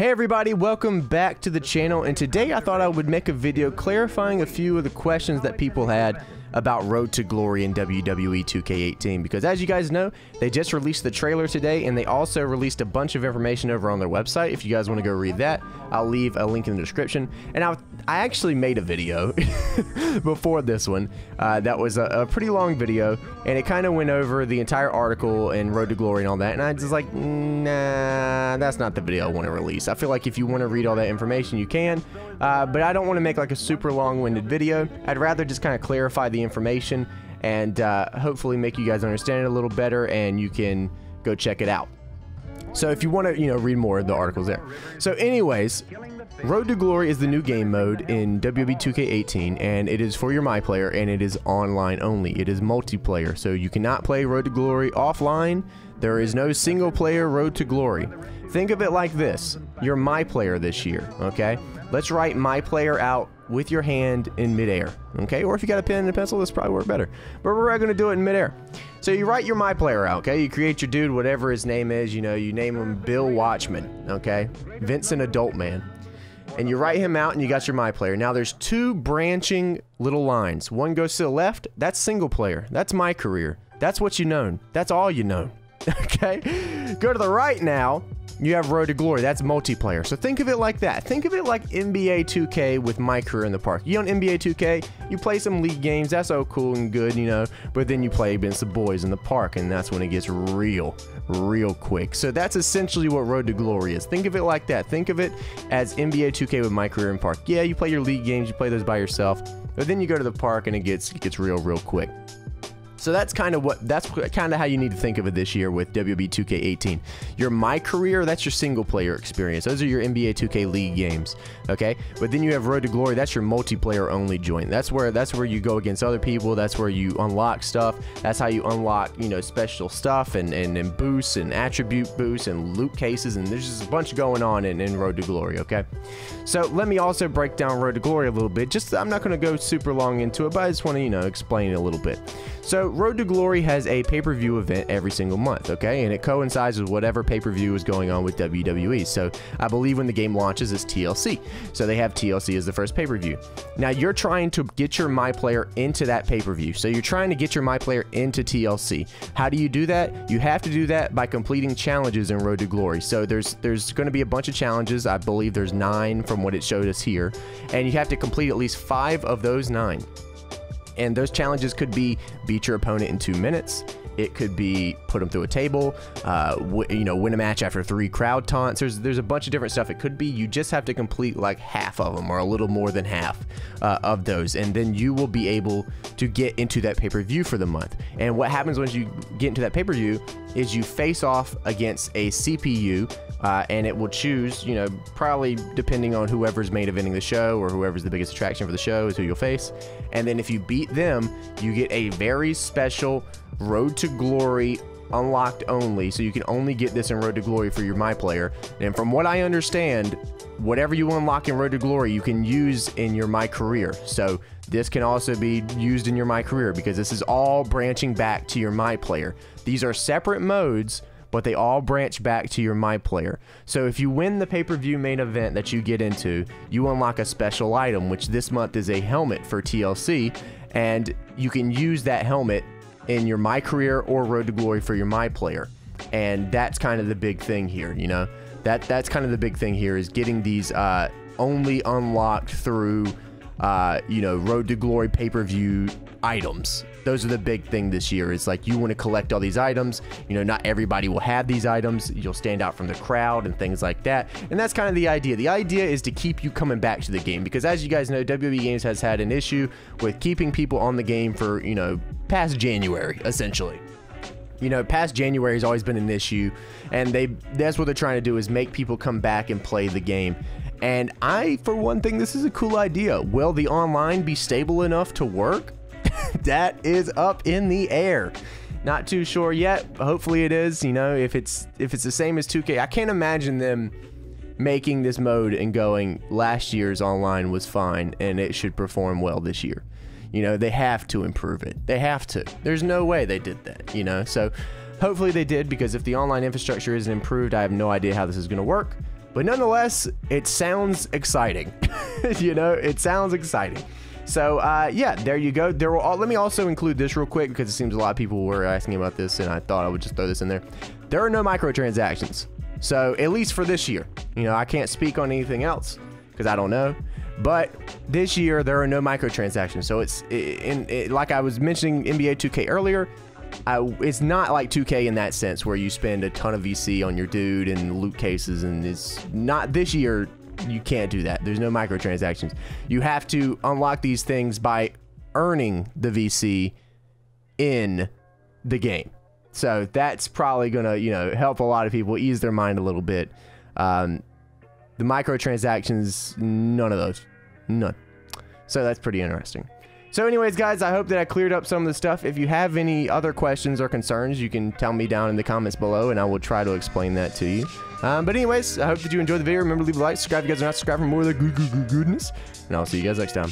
Hey everybody, welcome back to the channel, and today I thought I would make a video clarifying a few of the questions that people had about Road to Glory in WWE 2K18, because as you guys know, they just released the trailer today, and they also released a bunch of information over on their website. If you guys want to go read that, I'll leave a link in the description. And I actually made a video before this one that was a pretty long video, and it kind of went over the entire article and Road to Glory and all that, and I just like, nah, that's not the video I want to release. I feel like if you want to read all that information, you can, but I don't want to make like a super long-winded video. I'd rather just kind of clarify the information and hopefully make you guys understand it a little better, and you can go check it out. So if you want to, read more of the articles there. So anyways, Road to Glory is the new game mode in WWE 2K18, and it is for your MyPlayer, and it is online only. It is multiplayer, so you cannot play Road to Glory offline. There is no single player Road to Glory. Think of it like this: you're MyPlayer this year, okay? Let's write MyPlayer out with your hand in midair, okay? Or if you got a pen and a pencil, this probably work better. But we're going to do it in midair. So you write your MyPlayer out, okay? You create your dude, whatever his name is, you name him Bill Watchman, okay? Vincent Adult Man. And you write him out and you got your MyPlayer. Now there's two branching little lines. One goes to the left, that's single player. That's my career. That's what you know. That's all you know, okay? Go to the right now. You have Road to Glory. That's multiplayer. So think of it like that. Think of it like NBA 2K with my career in the park. You own NBA 2K, you play some league games. That's all cool and good, but then you play against the boys in the park, and that's when it gets real quick. So that's essentially what Road to Glory is. Think of it like that. Think of it as NBA 2K with my career in park. Yeah, you play your league games, you play those by yourself, but then you go to the park and it gets real quick. So that's kind of how you need to think of it this year with WWE 2K18. Your My Career, that's your single player experience. Those are your NBA 2K League games, okay? But then you have Road to Glory, that's your multiplayer only joint. That's where you go against other people. That's where you unlock stuff. That's how you unlock, special stuff and boosts and attribute boosts and loot cases, and there's just a bunch going on in Road to Glory, okay? So let me also break down Road to Glory a little bit. I'm not going to go super long into it, but I just want to, explain it a little bit. So Road to Glory has a pay-per-view event every single month, okay? And it coincides with whatever pay-per-view is going on with WWE. So I believe when the game launches, it's TLC. So they have TLC as the first pay-per-view. Now you're trying to get your MyPlayer into that pay-per-view. So you're trying to get your MyPlayer into TLC. How do you do that? You have to do that by completing challenges in Road to Glory. So there's going to be a bunch of challenges. I believe there's 9 from what it showed us here. And you have to complete at least 5 of those 9. And those challenges could be beat your opponent in 2 minutes. It could be put them through a table, win a match after 3 crowd taunts. There's a bunch of different stuff. It could be you just have to complete like half of them or a little more than half of those, and then you will be able to get into that pay-per-view for the month. And what happens once you get into that pay-per-view is you face off against a CPU, and it will choose, probably depending on whoever's main eventing the show or whoever's the biggest attraction for the show is who you'll face. And then if you beat them, you get a very special Road to Glory unlocked only. So you can only get this in Road to Glory for your MyPlayer. And from what I understand, whatever you unlock in Road to Glory, you can use in your My Career. So this can also be used in your My Career because this is all branching back to your MyPlayer. These are separate modes, but they all branch back to your MyPlayer. So if you win the pay-per-view main event that you get into, you unlock a special item, which this month is a helmet for TLC, and you can use that helmet in your My Career or Road to Glory for your MyPlayer. And that's kind of the big thing here, that's kind of the big thing here is getting these only unlocked through Road to Glory pay-per-view items. Those are the big thing this year. It's like you want to collect all these items. Not everybody will have these items. You'll stand out from the crowd and things like that. And that's kind of the idea. The idea is to keep you coming back to the game, because as you guys know, WWE Games has had an issue with keeping people on the game for, past January, essentially. Past January has always been an issue, and that's what they're trying to do, is make people come back and play the game. And for one thing, this is a cool idea. Will the online be stable enough to work? That is up in the air. Not too sure yet. Hopefully it is. If it's the same as 2K, I can't imagine them making this mode and going, last year's online was fine and it should perform well this year. They have to improve it. They have to. There's no way they did that, So hopefully they did, because if the online infrastructure isn't improved, I have no idea how this is going to work. But nonetheless, it sounds exciting. You know, it sounds exciting. So yeah, there you go. Let me also include this real quick because it seems a lot of people were asking about this, and I thought I would just throw this in there. There are no microtransactions. So at least for this year, you know, I can't speak on anything else because I don't know. But this year there are no microtransactions. So it's like I was mentioning NBA 2K earlier. It's not like 2K in that sense where you spend a ton of VC on your dude and loot cases, and it's not this year. You can't do that. There's no microtransactions. You have to unlock these things by earning the VC in the game. So that's probably gonna, you know, help a lot of people, ease their mind a little bit. The microtransactions, none of those, none. So that's pretty interesting. So anyways, guys, I hope that I cleared up some of the stuff. If you have any other questions or concerns, you can tell me down in the comments below, and I will try to explain that to you. But anyways, I hope that you enjoyed the video. Remember to leave a like, subscribe if you guys are not subscribed for more of the goodness. And I'll see you guys next time.